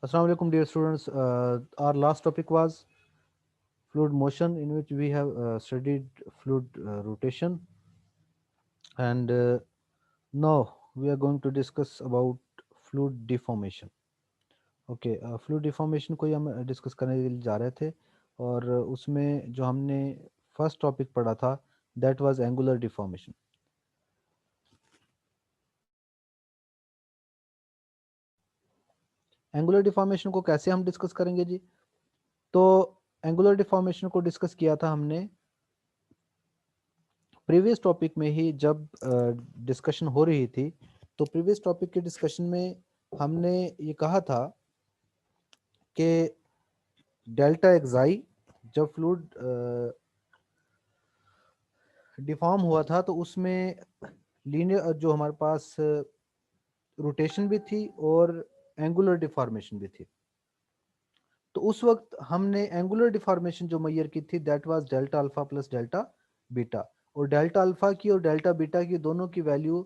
Assalamu alaikum, dear students. Our last topic was fluid motion, in which we have studied fluid rotation, and now we are going to discuss about fluid deformation. Okay, fluid deformation को ही हम discuss करने के लिए जा रहे थे, और उसमें जो हमने फर्स्ट टॉपिक पढ़ा था that was angular deformation. Angular deformation को कैसे हम डिस्कस करेंगे जी? तो एंगुलर डिफॉर्मेशन को डिस्कस किया था हमने प्रीवियस टॉपिक में ही, जब डिस्कशन हो रही थी। तो प्रीवियस टॉपिक के डिस्कशन में हमने ये कहा था कि डेल्टा एक्साई जब फ्लूइड डिफॉर्म हुआ था तो उसमें लीनियर जो हमारे पास रोटेशन भी थी और एंगुलर डिफॉर्मेशन भी थी। तो उस वक्त हमने एंगुलर डिफॉर्मेशन जो मैयर की थी that was delta alpha plus delta beta, और डेल्टा अल्फा की और डेल्टा बीटा की दोनों की value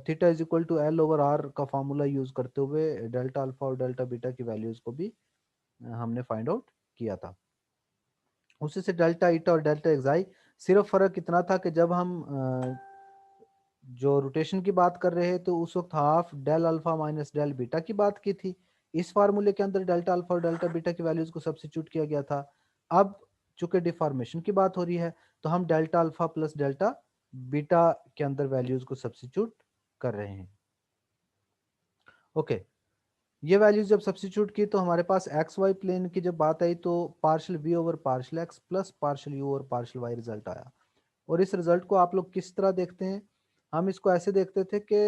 theta is equal to l over r का फार्मूला यूज करते हुए डेल्टा अल्फा और डेल्टा बीटा की वैल्यूज को भी हमने फाइंड आउट किया था। उसी से डेल्टा ईटा और डेल्टा एक्साई, सिर्फ फर्क इतना था कि जब हम जो रोटेशन की बात कर रहे हैं तो उस वक्त half del alpha minus del beta की बात की थी। इस फार्मूले के अंदर डेल्टा अल्फा और डेल्टा बीटा की वैल्यूज को सब्स्टिट्यूट किया गया था। अब चूंकि डिफॉर्मेशन की बात हो रही है तो हम delta alpha plus delta beta के अंदर वैल्यूज को सब्स्टिट्यूट कर रहे हैं। ओके, ये वैल्यूज जब सब्स्टिट्यूट की तो हमारे पास एक्स वाई प्लेन की जब बात आई तो partial v over partial x plus partial u over partial y result आया। और इस रिजल्ट को आप लोग किस तरह देखते हैं? हम इसको ऐसे देखते थे कि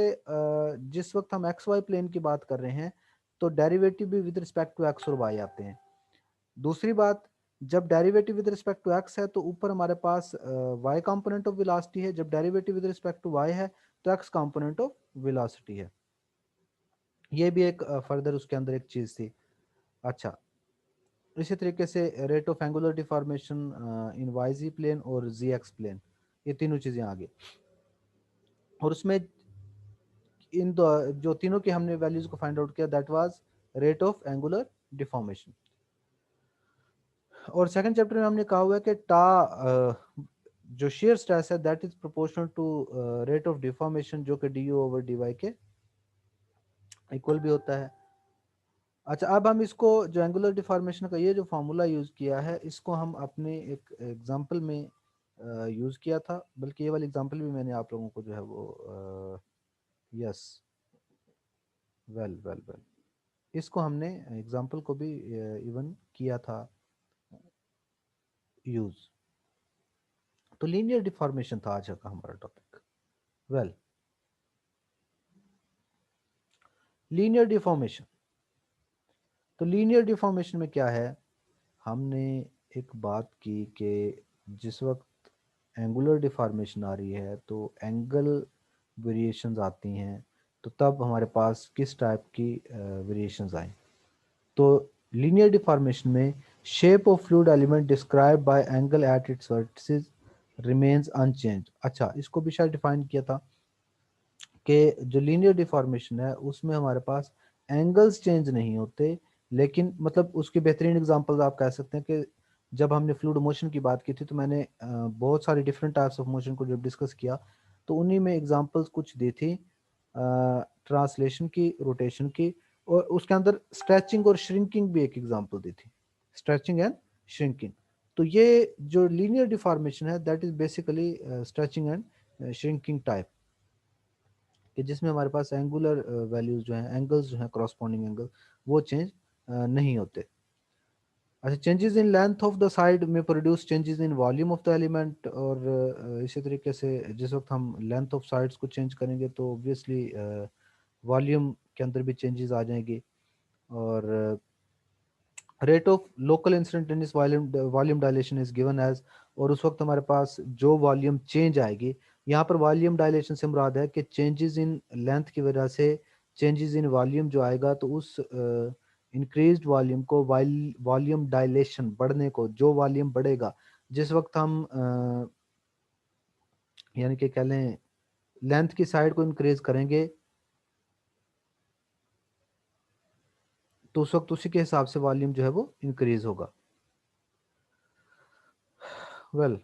जिस वक्त हम एक्स वाई प्लेन की बात कर रहे हैं तो डेरिवेटिव भी विद रिस्पेक्ट टू एक्स और वाई आते हैं। दूसरी बात, जब derivative with respect to x है तो ऊपर हमारे पास वाई कंपोनेंट ऑफ वेलोसिटी है, जब derivative with respect to y है तो एक्स कंपोनेंट ऑफ वेलोसिटी है। ये भी एक फर्दर उसके अंदर एक चीज थी। अच्छा, इसी तरीके से rate of angular deformation in y z plane और जी एक्स प्लेन, ये तीनों चीजें आ गई। और उसमें इन दो जो तीनों की हमने वैल्यूज को फाइंड आउट किया that was rate of angular deformation. और सेकंड चैप्टर में हमने कहा हुआ है कि जो शेयर स्ट्रेस है that is proportional to rate of deformation, जो कि d u over d y के इक्वल भी होता है। अच्छा, अब हम इसको जो एंगुलर डिफॉर्मेशन का ये जो फार्मूला यूज किया है इसको हम अपने एक एग्जांपल में यूज किया था, बल्कि ये वाली एग्जांपल भी मैंने आप लोगों को जो है वो यस, वेल वेल वेल, इसको हमने एग्जाम्पल को भी इवन किया था यूज। तो लीनियर डिफॉर्मेशन था आज का हमारा टॉपिक। वेल, लीनियर डिफॉर्मेशन, तो लीनियर डिफॉर्मेशन में क्या है? हमने एक बात की कि जिस वक्त एंगुलर डिफॉर्मेशन आ रही है तो एंगल वेरिएशंस आती हैं, तो तब हमारे पास किस टाइप की वेरिएशंस आए? तो लीनियर डिफॉर्मेशन में shape of fluid element describe by angle at its vertices remains unchange. अच्छा, इसको भी शायद डिफाइन किया था कि जो लीनियर डिफॉर्मेशन है उसमें हमारे पास एंगल्स चेंज नहीं होते, लेकिन मतलब उसकी बेहतरीन एग्जांपल्स आप कह सकते हैं कि जब हमने फ्लूइड मोशन की बात की थी तो मैंने बहुत सारी डिफरेंट टाइप्स ऑफ मोशन को जब डिस्कस किया तो उन्हीं में एग्जांपल्स कुछ दी थी ट्रांसलेशन की, रोटेशन की, और उसके अंदर स्ट्रेचिंग और श्रिंकिंग भी एक एग्जांपल दी थी, स्ट्रेचिंग एंड श्रिंकिंग। तो ये जो लीनियर डिफॉर्मेशन है that is basically stretching and shrinking type, कि जिसमें हमारे पास एंगुलर वैल्यूज जो हैं, एंगल्स जो हैं, करॉस्पॉन्डिंग एंगल वो चेंज नहीं होते। अच्छा, changes in length of the side में produce changes in volume of the element, और इसी तरीके से जिस वक्त हम लेंथ ऑफ साइड्स को चेंज करेंगे तो ऑब्वियसली वॉल्यूम के अंदर भी चेंजेस आ जाएंगे। और rate of local instantaneous volume volume dilation is given as, और उस वक्त हमारे पास जो वॉल्यूम चेंज आएगी, यहाँ पर वॉल्यूम डायलेशन से मुराद है कि चेंजेस इन लेंथ की वजह से चेंजेस इन वॉल्यूम जो आएगा तो उस इंक्रीज्ड वॉल्यूम को वॉल्यूम डायलेशन बढ़ने को, जो वॉल्यूम बढ़ेगा जिस वक्त हम यानी कि कह लें लेंथ की साइड को इंक्रीज करेंगे तो उस वक्त उसी के हिसाब से वॉल्यूम जो है वो इंक्रीज होगा। वेल,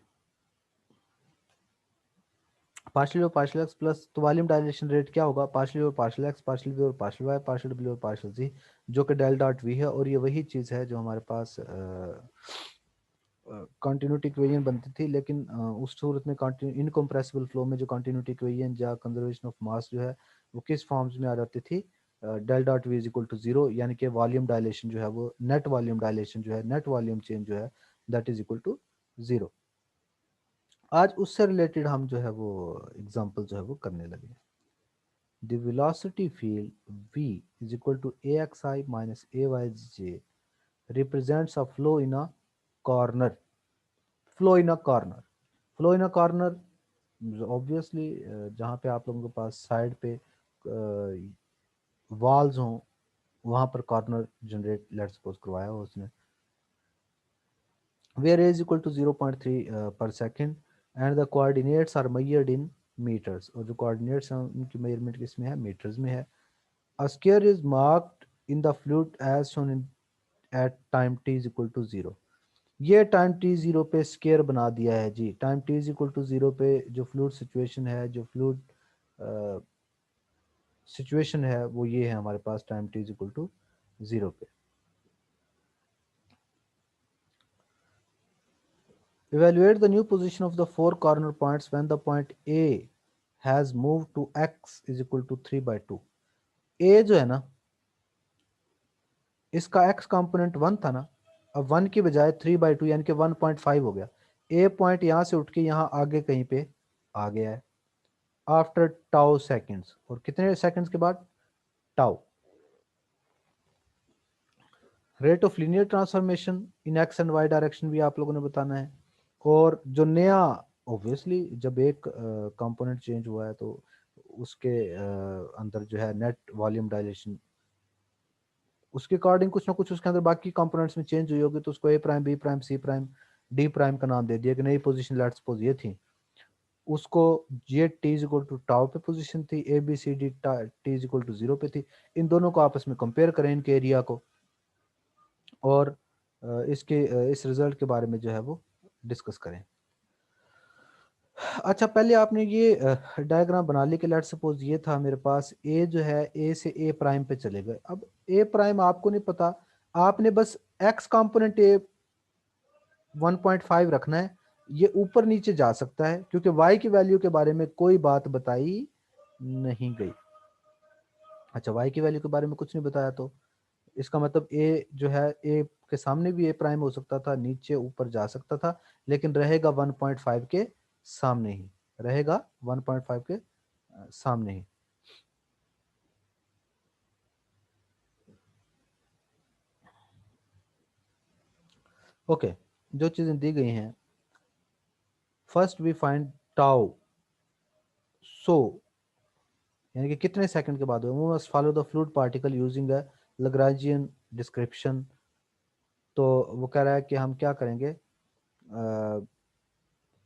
पार्शियल और पार्शियल एक्स प्लस, तो वॉल्यूम डायलेशन रेट क्या होगा, पार्शियल और पार्शियल एक्स, पार्शियल वी और पार्शियल वाई, पार्शियल डब्ल्यू और पार्शियल जी, जो कि डेल डॉट वी है। और ये वही चीज़ है जो हमारे पास कंटिन्यूटी इक्वेशन बनती थी, लेकिन उस सूरत में इनकम्प्रेसिबल फ्लो में जो कंटिन्यूटी इक्वेशन या कंजर्वेशन ऑफ मास जो है वो किस फॉर्म्स में आ जाती थी, del dot v is equal to zero, यानी कि वॉल्यूम डायलेशन जो है वो नेट वॉल्यूम डायलेशन जो है, नेट वॉल्यूम चेंज जो है that is equal to zero. आज उससे रिलेटेड हम जो है वो एग्जांपल जो है वो करने लगे। The velocity field v is equal to axi minus ayj represents a flow in a corner, flow in a corner. Flow in a corner obviously जहाँ पे आप लोगों के पास साइड पे वॉल्स हों वहाँ पर कॉर्नर जनरेट लेट सपोज करवाया हो उसने, where a is equal to 0.3 per second and the coordinates are measured in meters, और जो coordinates हैं उनकी मेजरमेंट किसमें है, मीटर्स में है। A square is marked in the fluid as shown in at time t is equal to 0। ये time t zero पे स्केयर बना दिया है जी। Time t is equal to zero पे जो फ्लूइड सिचुएशन है, जो फ्लूइड सिचुएशन है वो ये है हमारे पास time t is equal to zero पे। Evaluate the new position of the four corner points when the point A has moved to x is equal to 3/2। A जो है ना, इसका x कंपोनेंट 1 था ना, अब 1 की बजाय 3/2 यानी कि 1.5 हो गया। A पॉइंट यहाँ से उठ के यहाँ आगे कहीं पे आ गया है आफ्टर टाउ सेकेंड्स, और कितने सेकेंड्स के बाद, tau. Rate of linear transformation in x and y direction भी आप लोगों ने बताना है। और जो नया, ऑब्वियसली जब एक कंपोनेंट चेंज हुआ है तो उसके अंदर जो है नेट वॉल्यूम डायलेशन, उसके अकॉर्डिंग कुछ ना कुछ उसके अंदर बाकी कंपोनेंट्स में चेंज हुई होगी, तो उसको A prime B prime C prime D prime का नाम दे दिया कि नई पोजीशन लेट्स सपोज ये थी, उसको ये t is equal to tau पे पोजीशन थी, a b c d t is equal to zero पे थी। इन दोनों को आपस में कंपेयर करें इनके एरिया को, और इसके इस रिजल्ट के बारे में जो है वो डिस्कस करें। अच्छा, पहले आपने ये डायग्राम बना ली कि लेट्स सपोज ये था मेरे पास, ए जो है ए से ए प्राइम पे चले गए। अब ए प्राइम आपको नहीं पता, आपने बस एक्स कंपोनेंट ए 1.5 रखना है, ये ऊपर नीचे जा सकता है क्योंकि वाई की वैल्यू के बारे में कोई बात बताई नहीं गई। अच्छा, वाई की वैल्यू के बारे में कुछ नहीं बताया, तो इसका मतलब ए जो है, ए के सामने भी ए प्राइम हो सकता था, नीचे ऊपर जा सकता था, लेकिन रहेगा 1.5 के सामने ही, रहेगा 1.5 के सामने ही। ओके, जो चीजें दी गई हैं, first we find tau, so यानी कि कितने सेकंड के बाद हुआ, we must follow the fluid particle using a Lagrangian description. तो वो कह रहा है कि हम क्या करेंगे,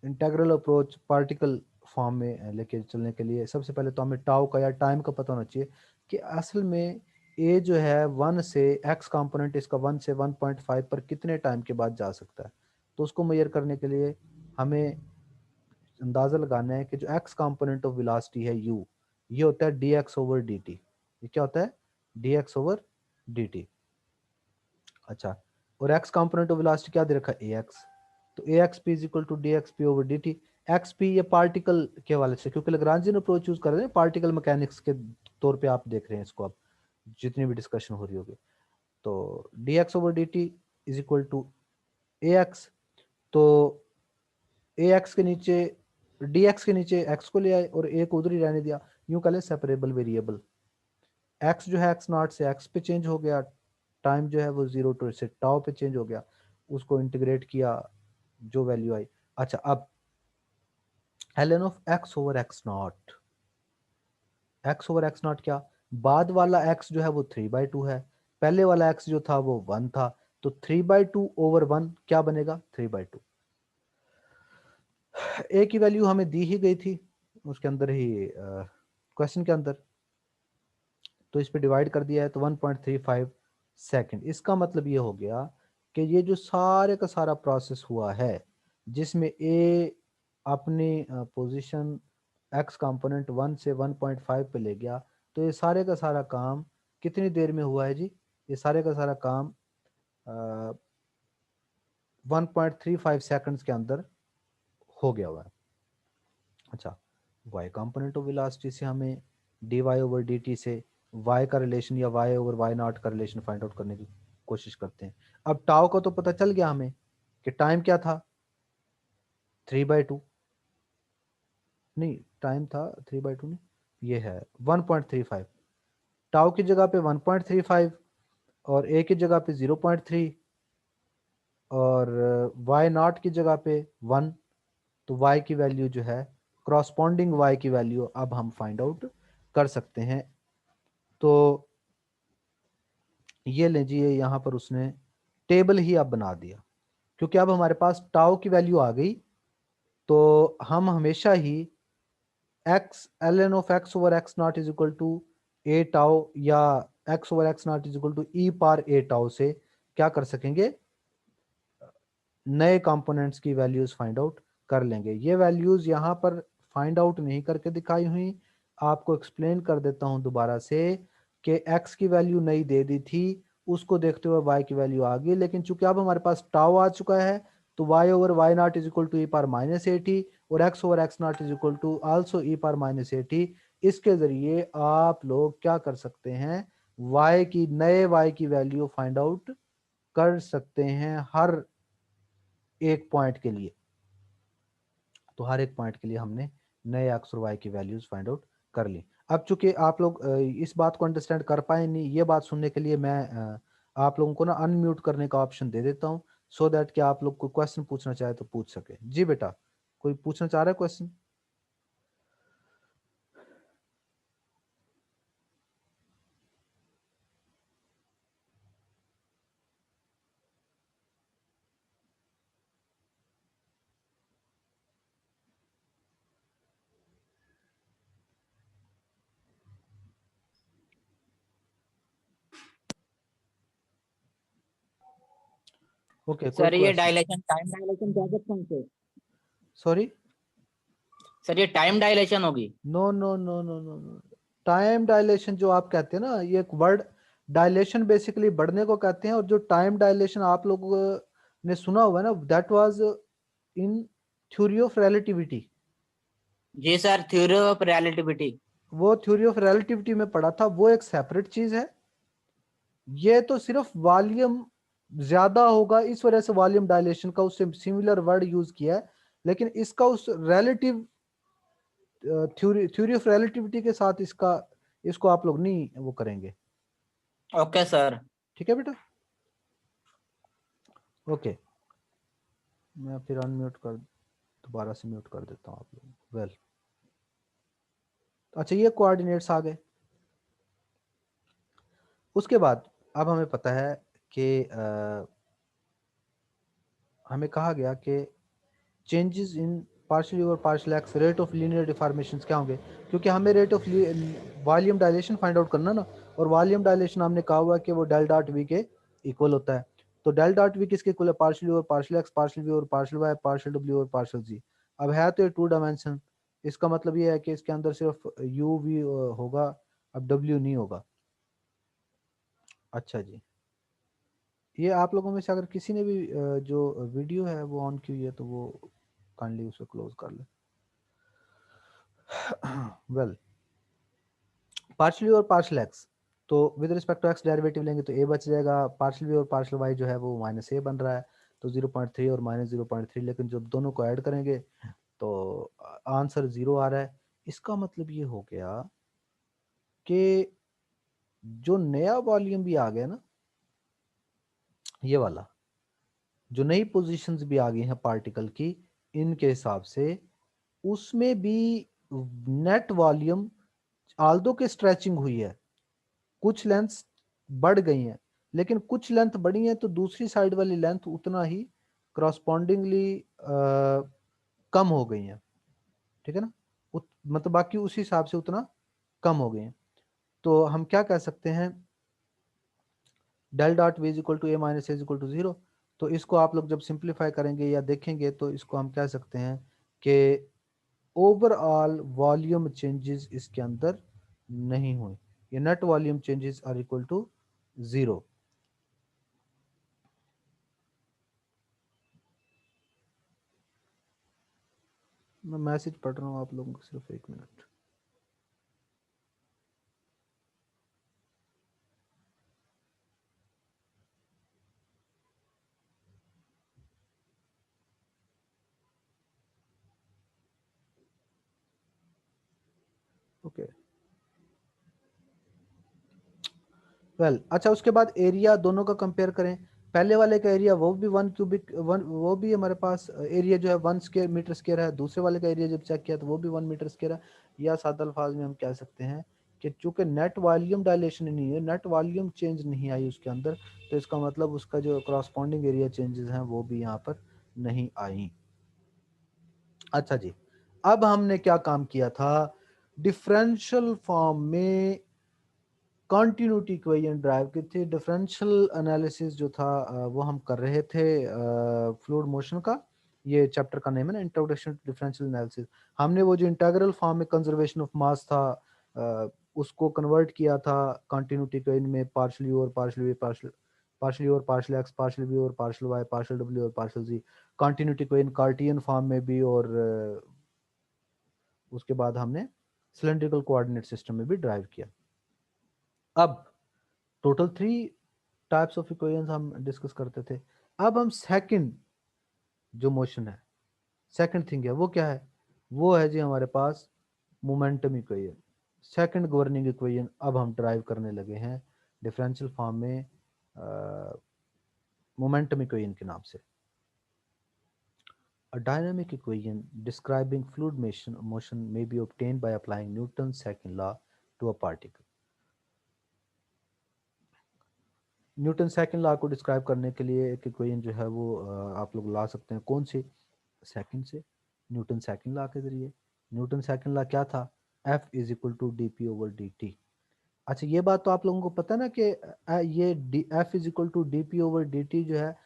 इंटेग्रल अप्रोच पार्टिकल फॉर्म में लेके चलने के लिए सबसे पहले तो हमें टाउ का या टाइम का पता होना चाहिए कि असल में ए जो है 1 से एक्स कंपोनेंट इसका 1 से 1.5 पर कितने टाइम के बाद जा सकता है। तो उसको मेजर करने के लिए हमें अंदाज़ा लगाना है कि जो एक्स कंपोनेंट ऑफ वेलोसिटी है यू, ये होता है D x over d T. ये क्या होता है, D x over d t. अच्छा, और एक्स कंपोनेंट ऑफ वेलोसिटी क्या दे रखा है, ए एक्स, तो a x p is equal to d x p over d t. X p ये पार्टिकल के हवाले से, क्योंकि लैग्रांजियन अप्रोच यूज कर रहे हैं पार्टिकल मैकेनिक्स के तौर पे आप देख रहे हैं इसको, अब जितनी भी डिस्कशन हो रही होगी, तो d x over d t is equal to a x. तो ए एक्स के नीचे, डी एक्स के नीचे एक्स को ले आए और ए को उधर ही रहने दिया, यूं कह ले सेपरेबल वेरिएबल। एक्स जो है एक्स नॉट से एक्स पे चेंज हो गया, टाइम जो है वो जीरो टू से टाउ पे चेंज हो गया, उसको इंटीग्रेट किया, जो वैल्यू आई। अच्छा, अब ln of x over x not, x over x not क्या, बाद वाला एक्स जो है वो 3/2 है, पहले वाला एक्स जो था वो 1 था, तो 3/2 ओवर 1 क्या बनेगा, 3/2। ए की वैल्यू हमें दी ही गई थी उसके अंदर ही, क्वेश्चन के अंदर, तो इस पे डिवाइड कर दिया है तो 1.35 सेकंड। इसका मतलब ये हो गया कि ये जो सारे का सारा प्रोसेस हुआ है जिसमें ए अपनी पोजीशन एक्स कंपोनेंट 1 से 1.5 पे ले गया, तो ये सारे का सारा काम कितनी देर में हुआ है जी? ये सारे का सारा काम 1.35 सेकंड्स के अंदर हो गया हुआ है। अच्छा, y कंपोनेंट ऑफ वेलोसिटी से हमें dy ओवर dt से y का रिलेशन या y ओवर y नॉट का रिलेशन फाइंड आउट करने की कोशिश करते हैं। अब टाउ का तो पता चल गया हमें कि टाइम क्या था, 3/2। नहीं, टाइम था 3/2 नहीं, ये है 1.35। टाउ की जगह पे 1.35 और ए की जगह पे 0.3 और y नॉट की जगह पे 1। तो y की वैल्यू जो है, क्रॉसपॉन्डिंग y की वैल्यू अब हम फाइंड आउट कर सकते हैं। तो ये लीजिए, यहाँ पर उसने टेबल ही अब बना दिया, क्योंकि अब हमारे पास टाउ की वैल्यू आ गई। तो हम हमेशा ही x l n of x over x naught is equal to a tau या x over x naught is equal to e per a tau से क्या कर सकेंगे, नए कंपोनेंट्स की वैल्यूज फाइंड आउट कर लेंगे। ये वैल्यूज यहाँ पर फाइंड आउट नहीं करके दिखाई हुई, आपको एक्सप्लेन कर देता हूँ दोबारा से कि x की वैल्यू नहीं दे दी थी, उसको देखते हुए y की वैल्यू आ गई। लेकिन चूंकि अब हमारे पास टाउ आ चुका है, तो y over y naught is equal to e पार माइनस ए टी और x over x naught is equal to also e पार माइनस ए टी। इसके जरिए आप लोग क्या कर सकते हैं, नए y की वैल्यू फाइंड आउट कर सकते हैं हर एक पॉइंट के लिए। तो हर एक पॉइंट के लिए हमने नए एक्स और वाई की वैल्यूज फाइंड आउट कर ली। अब चूंकि आप लोग इस बात को अंडरस्टैंड कर पाए नहीं, ये बात सुनने के लिए मैं आप लोगों को ना अनम्यूट करने का ऑप्शन दे देता हूँ, सो दैट कि आप लोग कोई क्वेश्चन पूछना चाहे तो पूछ सके। जी बेटा, कोई पूछना चाह रहा है क्वेश्चन? ओके, कोई सर ये क्वेश्चन? डायलेशन, टाइम डायलेशन कह सकते हैं इसे? सॉरी? सर ये टाइम डायलेशन होगी? No no no no no no. Time dilation जो आप कहते हैं ना, ये एक वर्ड, डायलेशन बेसिकली बढ़ने को कहते हैं, और जो टाइम डायलेशन आप लोग ने सुना हुआ है ना, that was in theory of relativity. जी सर, थ्योरी ऑफ रिलेटिविटी। वो थ्योरी ऑफ रिलेटिविटी में पढ़ा था, वो एक सेपरेट चीज है। ये तो सिर्फ वॉल्यूम ज्यादा होगा इस वजह से वॉल्यूम डायलेशन का उससे सिमिलर वर्ड यूज किया है, लेकिन इसका उस relative theory theory of relativity के साथ इसका, इसको आप लोग नहीं वो करेंगे। Okay sir. ठीक है बेटा, ओके। मैं फिर अनम्यूट कर, दोबारा से म्यूट कर देता हूँ आप लोग। वेल, अच्छा, ये कोऑर्डिनेट्स आ गए। उसके बाद अब हमें पता है कि हमें कहा गया कि चेंजेस इन पार्शियल और partial x rate of linear deformations क्या होंगे, क्योंकि हमें rate of volume dilation find out करना ना, और वॉल्यूम डायलेशन हमने कहा हुआ कि वो डेल डॉट वी के इक्वल होता है। तो डेल डॉट वी किसके इक्वल है, पार्शियल और पार्शियल एक्स, पार्शियल वी और पार्शियल वाई, पार्शियल डब्ल्यू और पार्शियल जी। अब है तो ये टू डायमेंशन, इसका मतलब ये है कि इसके अंदर सिर्फ यू वी होगा, अब डब्ल्यू नहीं होगा। अच्छा जी, ये आप लोगों में से अगर किसी ने भी जो वीडियो है वो ऑन की हुई है तो वो काइंडली उसे क्लोज कर ले। वेल, पार्शली और पार्शल एक्स, तो with respect to x derivative लेंगे तो ए बच जाएगा, पार्शल वी और पार्शल वाई जो है वो माइनस ए बन रहा है, तो 0.3 और माइनस 0.3, लेकिन जब दोनों को ऐड करेंगे तो आंसर 0 आ रहा है। इसका मतलब ये हो गया कि जो नया वॉल्यूम भी आ गया ना, ये वाला, जो नई पोजीशंस भी आ गई हैं पार्टिकल की, इनके हिसाब से उसमें भी नेट वॉल्यूम आल्दो के स्ट्रेचिंग हुई है, कुछ लेंथ बढ़ गई हैं, लेकिन कुछ लेंथ बढ़ी है तो दूसरी साइड वाली लेंथ उतना ही करस्पॉन्डिंगली कम हो गई हैं। ठीक है ना, मतलब बाकी उसी हिसाब से उतना कम हो गए हैं। तो हम क्या कह सकते हैं del dot v is equal to a minus a is equal to zero. तो इसको आप लोग जब सिंप्लीफाई करेंगे या देखेंगे तो इसको हम कह सकते हैं कि ओवरऑल वॉल्यूम चेंजेस इसके अंदर नहीं हुए, ये net volume changes are equal to zero. मैं मैसेज पढ़ रहा हूँ आप लोगों को, सिर्फ एक मिनट। ओके वेल अच्छा, उसके बाद एरिया दोनों का कंपेयर करें। पहले वाले का एरिया वो भी 1 क्यूबिक 1, वो भी हमारे पास एरिया जो है 1 स्क्वायर मीटर है। दूसरे वाले का एरिया जब चेक किया तो वो भी 1 मीटर स्क्वायर है। या सादा अल्फाज में हम कह सकते हैं कि चूंकि नेट वॉल्यूम डायलेशन नहीं है, नेट वॉल्यूम चेंज नहीं आई उसके अंदर, तो इसका मतलब उसका जो करस्पॉन्डिंग एरिया चेंजेस हैं वो भी यहाँ पर नहीं आई। अच्छा जी, अब हमने क्या काम किया था, डिफरेंशियल फॉर्म में कॉन्टिन्यूटी इक्वेशन ड्राइव की थी। डिफरेंशियल एनालिसिस जो था वो हम कर रहे थे फ्लूइड मोशन का। ये चैप्टर का नेम है ना, इंट्रोडक्शन टू डिफरेंशियल एनालिसिस। हमने वो जो इंटीग्रल फॉर्म में कंजर्वेशन ऑफ मास था उसको कन्वर्ट किया था कॉन्टिन्यूटी इक्वेशन में, पार्शली और पार्शली वी, पार्शली और पार्शल एक्स, पार्शल बी और पार्शल वाई, पार्शल डब्ल्यू और partial z. Continuity equation Cartesian form में भी, और उसके बाद हमने सिलेंड्रिकल कोऑर्डिनेट सिस्टम में भी ड्राइव किया। अब टोटल 3 टाइप्स ऑफ इक्वेशंस हम डिस्कस करते थे। अब हम सेकंड जो मोशन है, सेकंड थिंग है वो क्या है, वो है जी हमारे पास momentum equation. Second governing equation अब हम ड्राइव करने लगे हैं डिफरेंशियल फॉर्म में मोमेंटम इक्वेशन के नाम से। A dynamic equation describing fluid motion may be obtained by applying Newton's second law to a particle. Newton second law को डिस्क्राइब करने के लिए एक इक्वेशन जो है वो आप लोग ला सकते हैं। कौन सी? सेकंड से, न्यूटन सेकंड लॉ के जरिए। न्यूटन सेकंड लॉ क्या था? F is equal to d p over d t. अच्छा, ये बात तो आप लोगों को पता है ना कि ये F is equal to d p over d t जो है,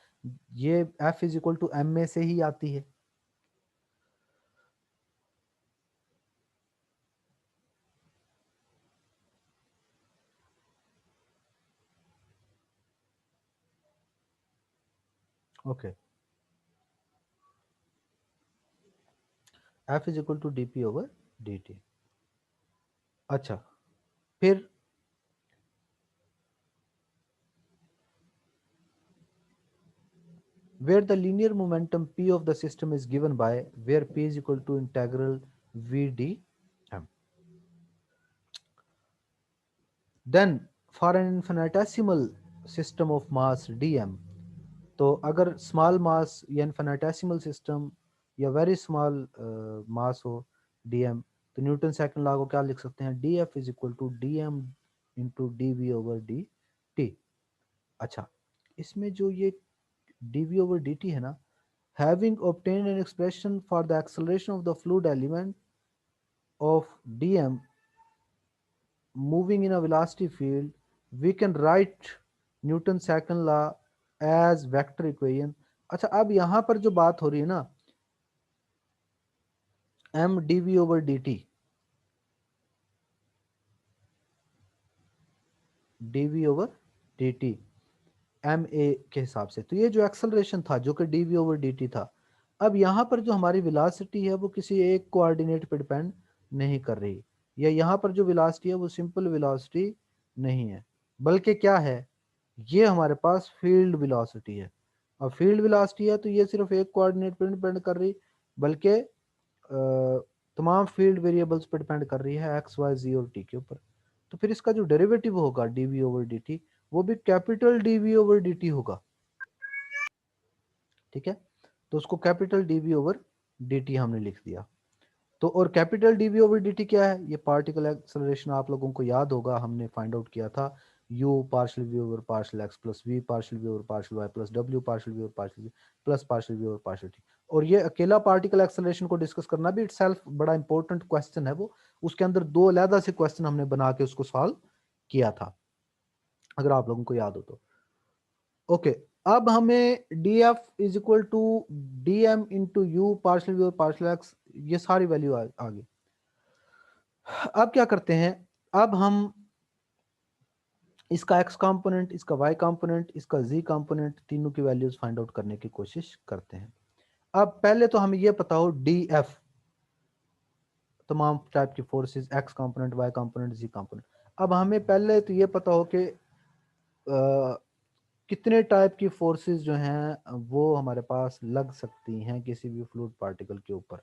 ये F is equal to m में से ही आती है। Okay, F is equal to d p over d t. अच्छा, फिर where the linear momentum p of the system is given by where p is equal to integral v dm. Then for an infinitesimal system of mass dm, तो अगर small mass या infinitesimal system या very small mass हो dm, तो Newton second law को क्या लिख सकते हैं? df is equal to dm into d v over d t. अच्छा, इसमें जो ये d v over d t है ना, having obtained an expression for the acceleration of the fluid element of dm moving in a velocity field, we can write Newton's second law as vector equation. अच्छा, अब यहां पर जो बात हो रही है ना, m dv over dt, dv over dt m a के हिसाब से, तो ये जो एक्सेलरेशन था जो कि d v over d t था, अब यहाँ पर जो हमारी विलासिटी है वो किसी एक कोऑर्डिनेट पे डिपेंड नहीं कर रही, या यहाँ पर जो विलासिटी है वो सिंपल विलासिटी नहीं है, बल्कि क्या है, ये हमारे पास फील्ड विलासिटी है। और फील्ड विलासिटी है तो ये सिर्फ एक कोऑर्डिनेट पे डिपेंड कर रही, बल्कि तमाम फील्ड वेरिएबल्स पे डिपेंड कर रही है, एक्स वाई जी और टी के ऊपर। तो फिर इसका जो डेरिवेटिव होगा d v over d t, वो भी capital d v over d t होगा। ठीक है, तो उसको capital d v over d t हमने लिख दिया। तो और capital d v over d t क्या है? ये पार्टिकल एक्सेलरेशन आप लोगों को याद होगा, हमने फाइंड आउट किया था, u partial v over partial x plus v partial v over partial Y plus डब्ल्यू partial v over partial v plus partial v over partial t. और ये अकेला पार्टिकल एक्सेलरेशन को डिस्कस करना भी इटसेल्फ बड़ा इंपॉर्टेंट क्वेश्चन है वो, उसके अंदर 2 अलग से क्वेश्चन हमने बना के उसको सॉल्व किया था, अगर आप लोगों को याद हो तो। ओके, अब हमें d f is equal to d m into u partial v और पार्शल एक्स, ये सारी वैल्यू आ गई। अब क्या करते हैं, अब हम इसका x कंपोनेंट, इसका y कंपोनेंट, इसका z कंपोनेंट, तीनों की वैल्यूज फाइंड आउट करने की कोशिश करते हैं। अब पहले तो हमें ये पता हो डी एफ, तमाम टाइप की forces, x component, y component, z component. अब हमें पहले तो ये पता हो कि कितने टाइप की फोर्सेस जो हैं वो हमारे पास लग सकती हैं किसी भी फ्लूइड पार्टिकल के ऊपर।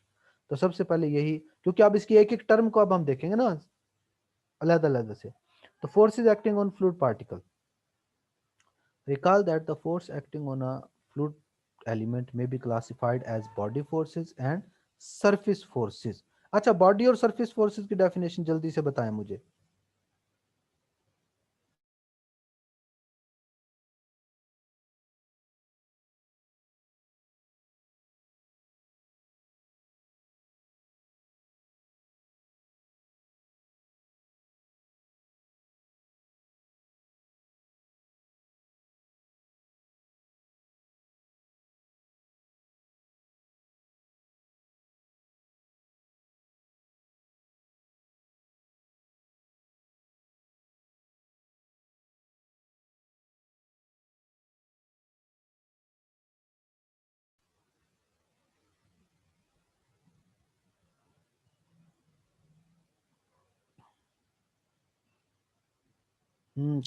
तो सबसे पहले यही, क्योंकि अब इसकी एक एक टर्म को अब हम देखेंगे ना अलग अलग से। तो forces acting on fluid particle, recall that the force acting on a fluid element may be classified as body forces and surface forces। अच्छा, बॉडी और सरफेस फोर्सेस की डेफिनेशन जल्दी से बताएं मुझे।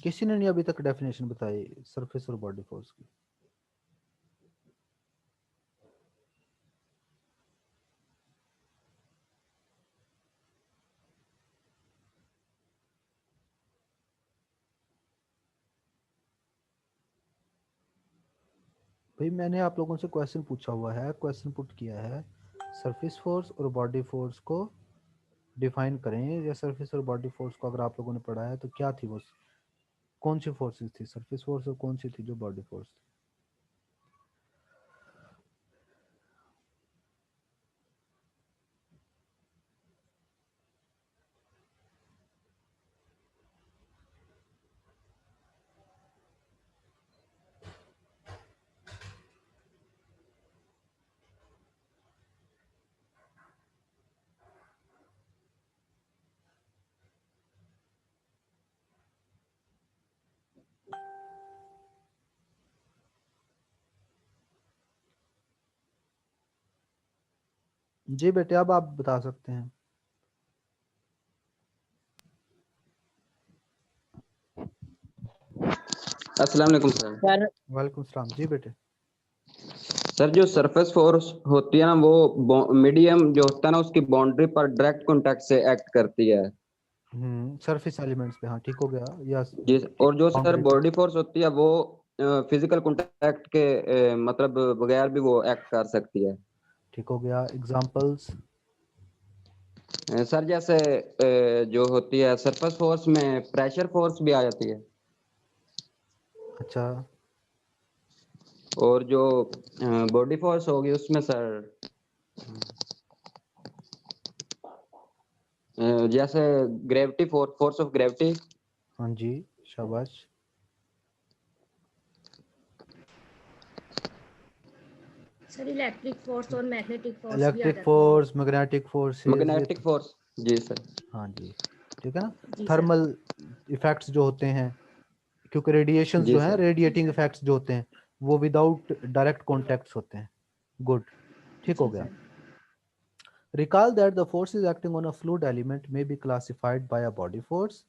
किसी ने नहीं अभी तक डेफिनेशन बताई सरफेस और बॉडी फोर्स की। भाई मैंने आप लोगों से क्वेश्चन पूछा हुआ है, क्वेश्चन पुट किया है, सरफेस फोर्स और बॉडी फोर्स को डिफाइन करें। या सरफेस और बॉडी फोर्स को अगर आप लोगों ने पढ़ा है तो क्या थी वो, कौन सी फोर्सेस थी सरफेस फोर्स और कौन सी थी जो बॉडी फोर्स थी। जी बेटे, अब आप बता सकते हैं। अस्सलाम वालेकुम सर। सर वालेकुम सलाम। जी बेटे। सर जो सरफेस फोर्स होती है ना वो मीडियम जो होता है ना उसकी बाउंड्री पर डायरेक्ट कांटेक्ट से एक्ट करती है। सरफेस एलिमेंट्स पे, हाँ ठीक हो गया। यस जी, ठीक, और जो सर बाउंड्री पे। बॉडी फोर्स होती है वो फिजिकल कांटेक्ट के मतलब बगैर भी वो एक्ट कर सकती है। ठीक हो गया। एग्जांपल्स। सर जैसे जो होती है सरफेस फोर्स में प्रेशर फोर्स भी आ जाती है। अच्छा, और जो बॉडी फोर्स होगी उसमें सर जैसे ग्रेविटी फोर्स ऑफ ग्रेविटी। हाँ जी, शाबाश। सर इलेक्ट्रिक फोर्स और मैग्नेटिक फोर्स भी आ इलेक्ट्रिक जाती है। फोर्स, मैग्नेटिक फोर्सेस, ये मैग्नेटिक फोर्स। जी सर। हाँ जी, ठीक है ना। जी सर। थर्मल इफेक्ट्स जो होते हैं, क्योंकि रेडिएशंस जी जो हैं, सर। रेडिएटिंग इफेक्ट्स जो होते हैं वो विदाउट डायरेक्ट कॉन्टैक्ट्स होते हैं। गुड, ठीक हो जी गया। Sir. Recall that the forces acting on a fluid element may be classified by a body force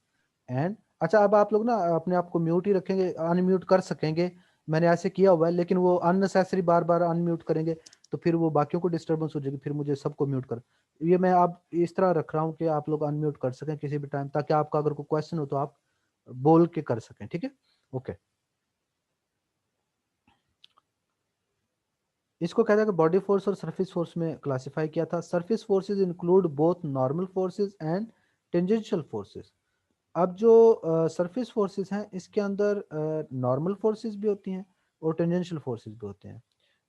and अच्छा, अब आप लोग ना अपने आप को म्यूट ही रखेंगे, अनम्यूट कर सकेंगे। मैंने ऐसे किया हुआ है, लेकिन वो अननेसेसरी बार बार अनम्यूट करेंगे तो फिर वो बाकियों को डिस्टर्बेंस हो जाएगी, फिर मुझे सबको म्यूट कर। ये मैं आप इस तरह रख रहा हूँ कि आप लोग अनम्यूट कर सकें किसी भी टाइम, ताकि आपका अगर कोई क्वेश्चन हो तो आप बोल के कर सकें। ठीक है, ओके। इसको कहता है कि बॉडी फोर्स और सरफेस फोर्स में क्लासिफाई किया था। Surface forces include both normal forces and tangential forces. अब जो सरफेस फोर्सेस हैं इसके अंदर नॉर्मल फोर्सेस भी होती हैं और टेंजेंशियल फोर्सेस भी होते हैं।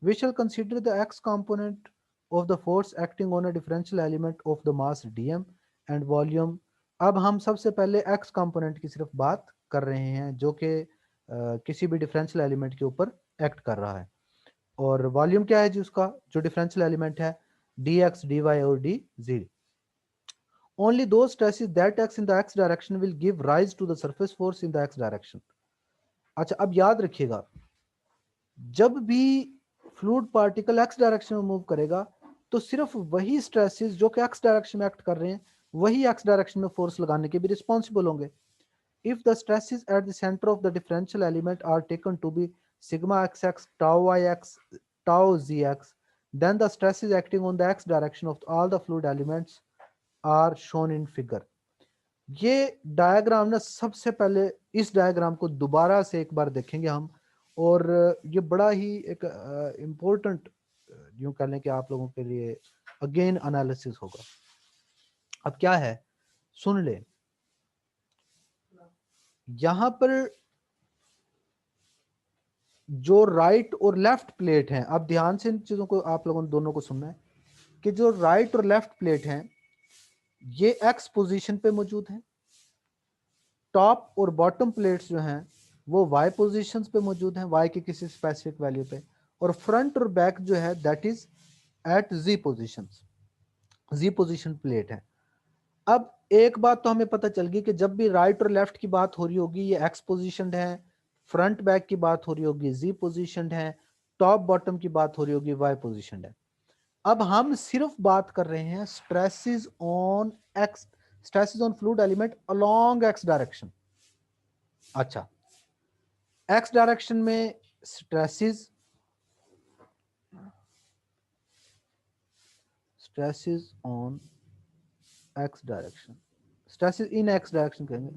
We shall consider the x component of the force acting on a differential element of the mass d m and volume. अब हम सबसे पहले एक्स कंपोनेंट की सिर्फ बात कर रहे हैं, जो कि किसी भी डिफरेंशियल एलिमेंट के ऊपर एक्ट कर रहा है। और वॉल्यूम क्या है जी उसका, जो डिफरेंशियल एलिमेंट है, dx dy और dz। only those stresses that acts in the x direction will give rise to the surface force in the x direction। अच्छा, अब याद रखिएगा, जब भी फ्लूइड पार्टिकल x डायरेक्शन में मूव करेगा तो सिर्फ वही स्ट्रेसेस जो कि x डायरेक्शन में एक्ट कर रहे हैं वही x डायरेक्शन में फोर्स लगाने के भी रिस्पॉन्सिबल होंगे। if the stresses at the center of the differential element are taken to be sigma xx, tau yx, tau zx, then the stresses acting on the x direction of all the fluid elements are shown in figure। ये diagram ना, सबसे पहले इस diagram को दोबारा से एक बार देखेंगे हम, और ये बड़ा ही एक इम्पोर्टेंट, यूं कह लें कि आप लोगों के लिए अगेन एनालिसिस होगा। अब क्या है, सुन ले, यहां पर जो राइट और लेफ्ट प्लेट हैं, अब ध्यान से इन चीजों को आप लोगों ने दोनों को सुनना है कि जो राइट और लेफ्ट प्लेट हैं ये एक्स पोजीशन पे मौजूद हैं, टॉप और बॉटम प्लेट्स जो हैं वो वाई पोजीशंस पे मौजूद हैं, वाई की किसी स्पेसिफिक वैल्यू पे, और फ्रंट और बैक जो है that is at z positions, z position plate है। अब एक बात तो हमें पता चल गई कि जब भी राइट और लेफ्ट की बात हो रही होगी ये एक्स पोजीशंड है, फ्रंट बैक की बात हो रही होगी जी पोजीशंड है, टॉप बॉटम की बात हो रही होगी वाई पोजीशंड है। अब हम सिर्फ बात कर रहे हैं stresses on x, stresses on fluid element along x direction. अच्छा, एक्स डायरेक्शन में stresses on x direction, stresses in x direction कहेंगे।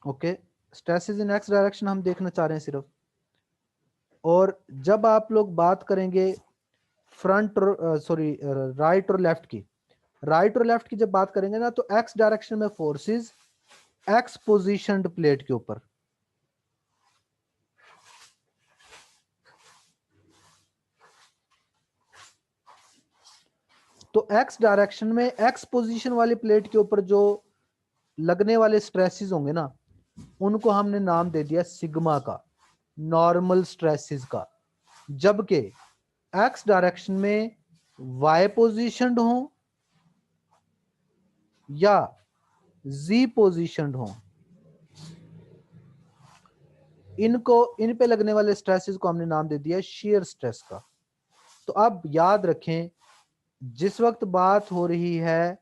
Okay, stresses in x direction हम देखना चाह रहे हैं सिर्फ। और जब आप लोग बात करेंगे फ्रंट और सॉरी राइट और लेफ्ट की, राइट और लेफ्ट की जब बात करेंगे ना तो एक्स डायरेक्शन में फोर्सेस एक्स पोजीशनड प्लेट के ऊपर, तो एक्स डायरेक्शन में एक्स पोजीशन वाली प्लेट के ऊपर जो लगने वाले स्ट्रेसेस होंगे ना उनको हमने नाम दे दिया सिग्मा का, नॉर्मल स्ट्रेसेस का। जबकि एक्स डायरेक्शन में वाई पोजीशनड हो या जी पोजीशनड हो, इन पे लगने वाले स्ट्रेसेस को हमने नाम दे दिया शेयर स्ट्रेस का। तो अब याद रखें, जिस वक्त बात हो रही है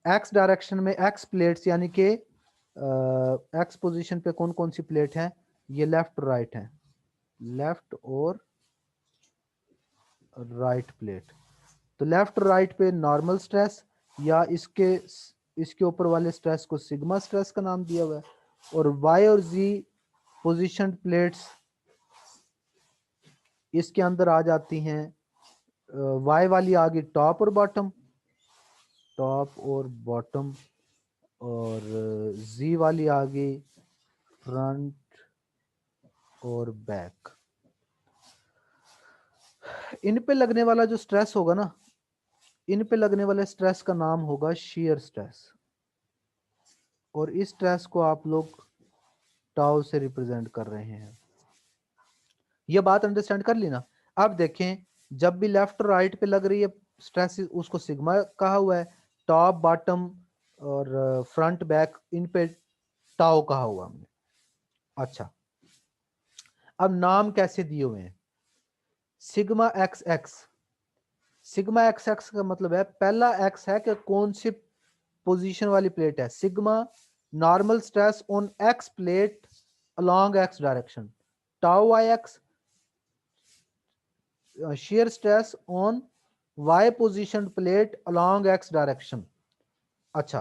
एक्स डायरेक्शन में एक्स प्लेट्स, यानी कि एक्स पोजीशन पे कौन कौन सी प्लेट है, ये लेफ्ट और राइट है, लेफ्ट और राइट प्लेट। तो लेफ्ट और राइट पे नॉर्मल स्ट्रेस या इसके ऊपर वाले स्ट्रेस को सिग्मा स्ट्रेस का नाम दिया हुआ है, और वाई और जी पोजीशन प्लेट्स इसके अंदर आ जाती हैं। वाई वाली आ गई टॉप और बॉटम, टॉप और बॉटम, और जी वाली आ गई फ्रंट और बैक। इन पे लगने वाला जो स्ट्रेस होगा ना, इन पे लगने वाले स्ट्रेस का नाम होगा शेयर स्ट्रेस, और इस स्ट्रेस को आप लोग टाउ से रिप्रेजेंट कर रहे हैं। ये बात अंडरस्टैंड कर ली ना। अब देखें, जब भी लेफ्ट और राइट पे लग रही है स्ट्रेस उसको सिग्मा कहा हुआ है, टॉप बॉटम और फ्रंट बैक इन पे टाउ कहा हुआ हमने। अच्छा, अब नाम कैसे दिए हुए हैं, sigma x x, sigma x x का मतलब है पहला एक्स है कि कौन सी पोजीशन वाली प्लेट है, sigma normal stress on x plate along x direction, tau y x shear stress on y positioned plate along x direction। अच्छा,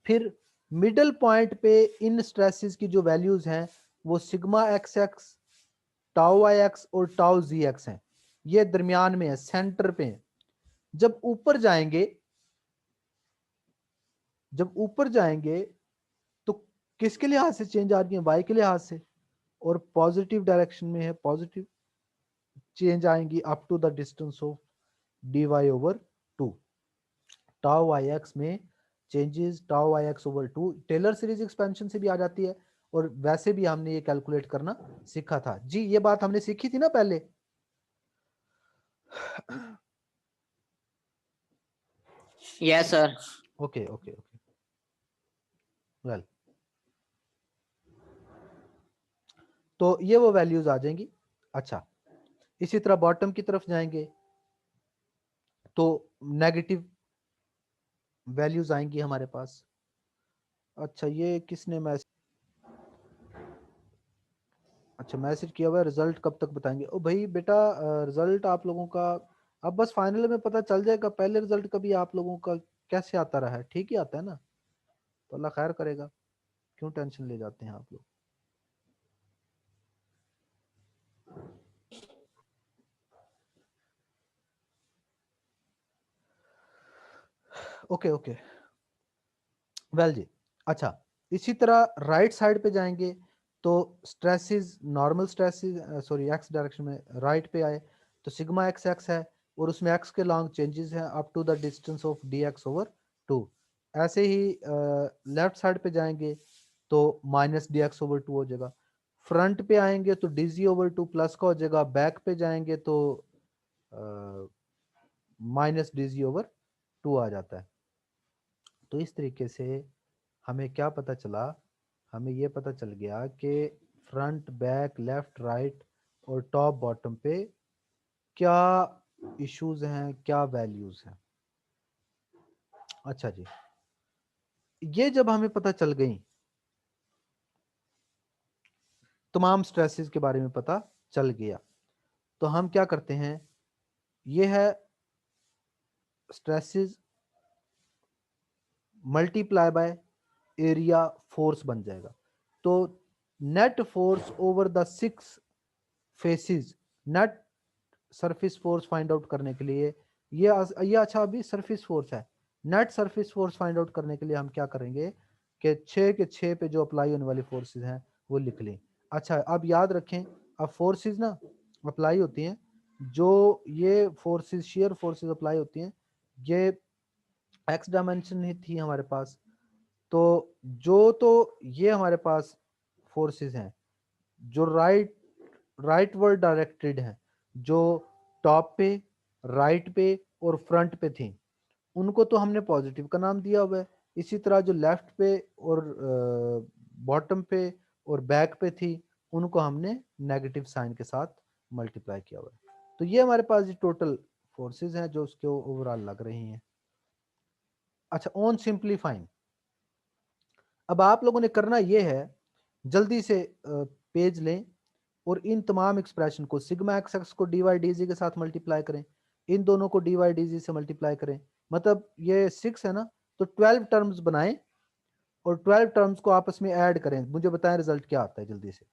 फिर मिडल पॉइंट पे इन स्ट्रेसेस की जो वैल्यूज हैं वो sigma x x, tau y x और tau z x हैं, ये दरमियान में है, सेंटर पे है। जब ऊपर जाएंगे, जब ऊपर जाएंगे तो किसके लिहाज से चेंज आ रही है, वाई के लिहाज से, और पॉजिटिव डायरेक्शन में है, पॉजिटिव चेंज आएंगी up to the distance of dy over 2। Tau I X में changes tau I X over 2 Taylor series expansion से भी आ जाती है, और वैसे भी हमने ये कैलकुलेट करना सीखा था जी। ये बात हमने सीखी थी ना पहले। Yes sir. Okay okay okay, well, तो ये वो वैल्यूज आ जाएंगी। अच्छा, इसी तरह बॉटम की तरफ जाएंगे तो नेगेटिव वैल्यूज आएंगी हमारे पास। अच्छा, ये किसने मैसेज, अच्छा मैसेज किया हुआ है, रिजल्ट कब तक बताएंगे? ओ भाई बेटा, रिजल्ट आप लोगों का अब बस फाइनल में पता चल जाएगा। पहले रिजल्ट कभी आप लोगों का कैसे आता रहा है, ठीक ही आता है ना, तो अल्लाह खैर करेगा, क्यों टेंशन ले जाते हैं आप लोग। ओके ओके, वेल जी। अच्छा, इसी तरह राइट साइड पे जाएंगे तो stresses, normal stresses, sorry x direction में राइट पे आए तो सिग्मा एक्स एक्स है, और उसमें एक्स के लॉन्ग चेंजेस हैं up to the distance of d x over 2। ऐसे ही लेफ्ट साइड पे जाएंगे तो माइनस डी एक्स ओवर 2 हो जाएगा। फ्रंट पे आएंगे तो डी जी ओवर 2 प्लस का हो जाएगा। बैक पे जाएंगे तो माइनस डी जी ओवर 2 आ जाता है। तो इस तरीके से हमें क्या पता चला, हमें ये पता चल गया कि फ्रंट बैक लेफ्ट राइट और टॉप बॉटम पे क्या इश्यूज हैं, क्या वैल्यूज हैं। अच्छा जी, ये जब हमें पता चल गई, तमाम स्ट्रेसेस के बारे में पता चल गया, तो हम क्या करते हैं, ये है stresses multiply by area force बन जाएगा। तो net force over the 6 faces, net surface force find out करने के लिए ये अच्छा अभी सरफेस फोर्स है। Net surface force find out करने के लिए हम क्या करेंगे कि 6 के 6 पे जो अप्लाई होने वाली फोर्सेस हैं वो लिख लें। अच्छा, अब याद रखें, अब फोर्सेस ना अप्लाई होती हैं, जो ये फोर्सेस शेयर फोर्सेस अप्लाई होती हैं, ये एक्स डायमेंशन ही थी हमारे पास। तो तो ये हमारे पास फोर्सेस हैं जो राइटवर्ड डायरेक्टेड हैं, जो टॉप पे, राइट पे और फ्रंट पे थी, उनको तो हमने पॉजिटिव का नाम दिया हुआ है। इसी तरह जो लेफ्ट पे और बॉटम पे और बैक पे थी, उनको हमने नेगेटिव साइन के साथ मल्टीप्लाई किया हुआ है। तो ये हमारे पास ये टोटल फोर्सेस हैं जो उसके ओवरऑल लग रही हैं। अच्छा, ऑन सिंप्लीफाइंग, अब आप लोगों ने करना ये है, जल्दी से पेज लें और इन तमाम एक्सप्रेशन को सिग्मा एक्स एक्स को डी वाई डी जी के साथ मल्टीप्लाई करें, इन दोनों को डी वाई डी जी से मल्टीप्लाई करें, मतलब ये 6 है ना, तो 12 टर्म्स बनाएं और 12 टर्म्स को आपस में ऐड करें। मुझे बताएं रिजल्ट क्या आता है जल्दी से।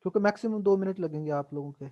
क्योंकि मैक्सिमम 2 मिनट लगेंगे आप लोगों के।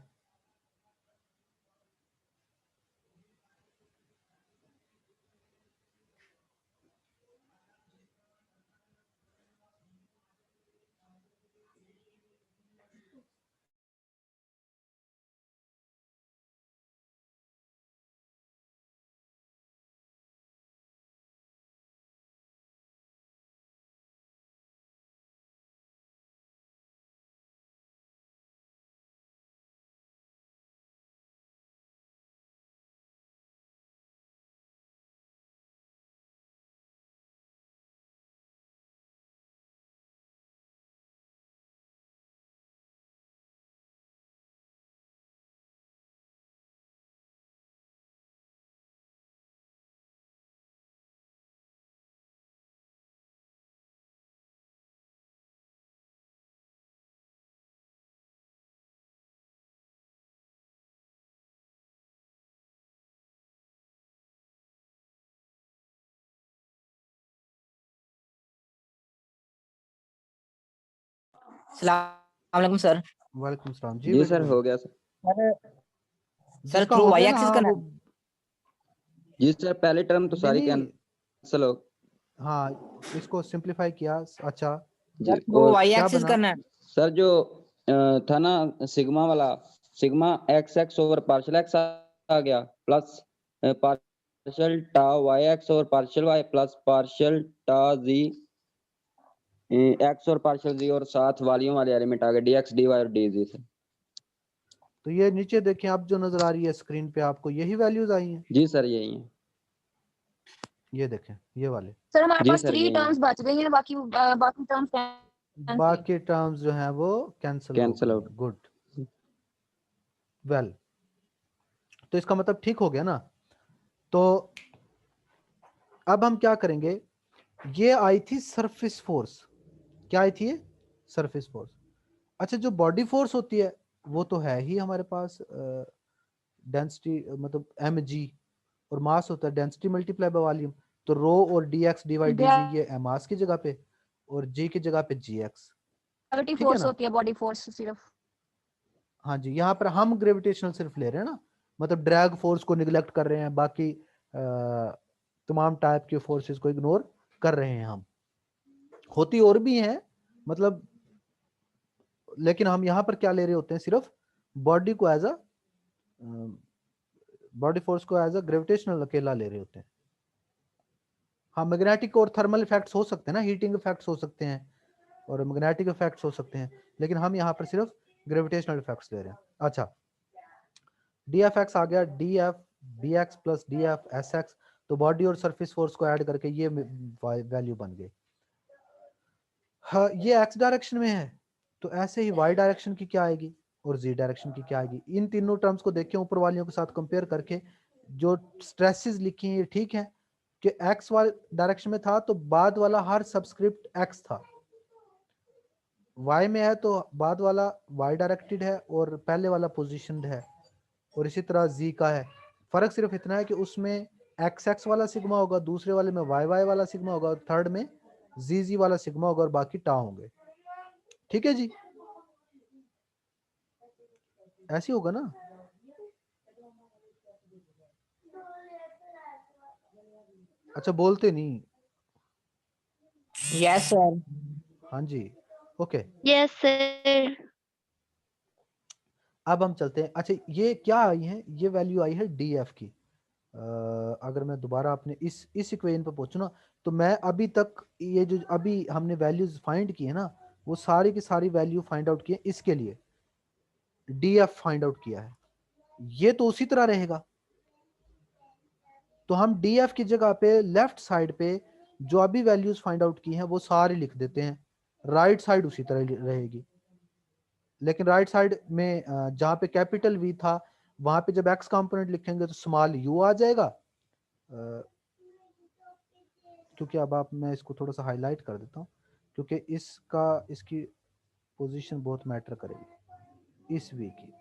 सलाम अलैकुम सर। वालेकुम सलाम जी। जी बेटे सर बोलो। हो गया सर। सर जिसका थ्रू हो वाई गया ना, एक्सिस हाँ करना वो है। जी सर पहली टर्म तो नहीं सारी नहीं, कैंसिल हो। हाँ इसको सिंप्लीफाई किया। अच्छा जी सर थ्रू और वाई क्या एक्सिस बना? करना है। सर जो था ना सिग्मा वाला, sigma x X over partial X आ गया प्लस पार्शियल टा Y X over partial Y plus partial टा जी एक्स और पार्शियल जी और साथ वॉल्यूम वाले एलिमेंट आ गए डी एक्स डी वाई और डी जी से। तो ये नीचे देखें, आप जो नजर आ रही है स्क्रीन पे, आपको यही वैल्यूज आई हैं। जी सर यही है। ये देखें, ये वाले सर हमारे जी पास सर 3 यही टर्म्स बच गई हैं, बाकी बाकी टर्म्स कैंसिल। बाकी टर्म्स जो हैं वो कैंसिल हो कैंसिल गई आउट। हैं। गुड, वेल, तो इसका मतलब ठीक हो गया ना। तो अब हम क्या करेंगे, ये आई थी सरफेस फोर्स। क्या आई थी ये? Surface force. अच्छा, जो बॉडी फोर्स होती है वो तो है ही हमारे पास, डेंसिटी मतलब mg, और मास होता है डेंसिटी मल्टीप्लाई बाय वॉल्यूम। तो रो और dx dy dz ये मास की जगह पे और g की जगह पे gx। ग्रेविटी ठीक है फोर्स ना? होती है, बॉडी फोर्स सिर्फ। हाँ जी, यहाँ पर हम ग्रेविटेशनल सिर्फ ले रहे हैं ना, मतलब ड्रैग फोर्स को निगलेक्ट कर रहे हैं, बाकी तमाम टाइप के फोर्सेस को इग्नोर कर रहे हैं हम। होती और भी हैं मतलब, लेकिन हम यहाँ पर क्या ले रहे होते हैं, सिर्फ बॉडी को एज अ बॉडी फोर्स को एज अ ग्रेविटेशनल अकेला ले रहे होते हैं। हाँ, मैग्नेटिक और थर्मल इफेक्ट्स हो सकते हैं ना, हीटिंग इफेक्ट्स हो सकते हैं और मैग्नेटिक इफेक्ट्स हो सकते हैं, लेकिन हम यहाँ पर सिर्फ ग्रेविटेशनल इफेक्ट्स ले रहे हैं। अच्छा, डी एफ एक्स आ गया, d f b x plus d f s x. तो बॉडी और सरफेस फोर्स को ऐड करके ये वैल्यू बन गई। हाँ, ये एक्स डायरेक्शन में है, तो ऐसे ही वाई डायरेक्शन की क्या आएगी और जी डायरेक्शन की क्या आएगी। इन तीनों टर्म्स को देखें ऊपर वालियों के साथ कंपेयर करके, जो स्ट्रेसेस लिखी हैं ये ठीक है कि एक्स वाले डायरेक्शन में था तो बाद वाला हर सबस्क्रिप्ट एक्स था, वाई में है तो बाद वाला वाई डायरेक्टेड है और पहले वाला पोजिशनड है, और इसी तरह जी का है। फर्क सिर्फ इतना है कि उसमें एक्स एक्स वाला सिग्मा होगा, दूसरे वाले में वाई वाई वाला सिग्मा होगा, और थर्ड में जी जी वाला सिग्मा होगा और बाकी टा होंगे। ठीक है जी, ऐसे होगा ना। अच्छा, बोलते नहीं। Yes sir. हाँ जी, ओके। Yes sir. अब हम चलते हैं। अच्छा, ये क्या आई है, ये वैल्यू आई है डी एफ की। अगर मैं दोबारा अपने इस इक्वेशन पे पहुंचू ना, तो मैं अभी तक ये जो अभी हमने वैल्यूज फाइंड की है ना, वो सारी की सारी वैल्यू फाइंड आउट की है, इसके लिए डी एफ फाइंड आउट किया है। ये तो उसी तरह रहेगा, तो हम डी एफ की जगह पे लेफ्ट साइड पे जो अभी वैल्यूज फाइंड आउट की हैं वो सारी लिख देते हैं, राइट साइड उसी तरह रहेगी। लेकिन राइट साइड में जहाँ पे कैपिटल वी था, वहां पे जब एक्स कंपोनेंट लिखेंगे तो स्मॉल यू आ जाएगा। क्योंकि अब आप, मैं इसको थोड़ा सा हाईलाइट कर देता हूँ, क्योंकि इसकी पोजीशन बहुत मैटर करेगी इस वी की।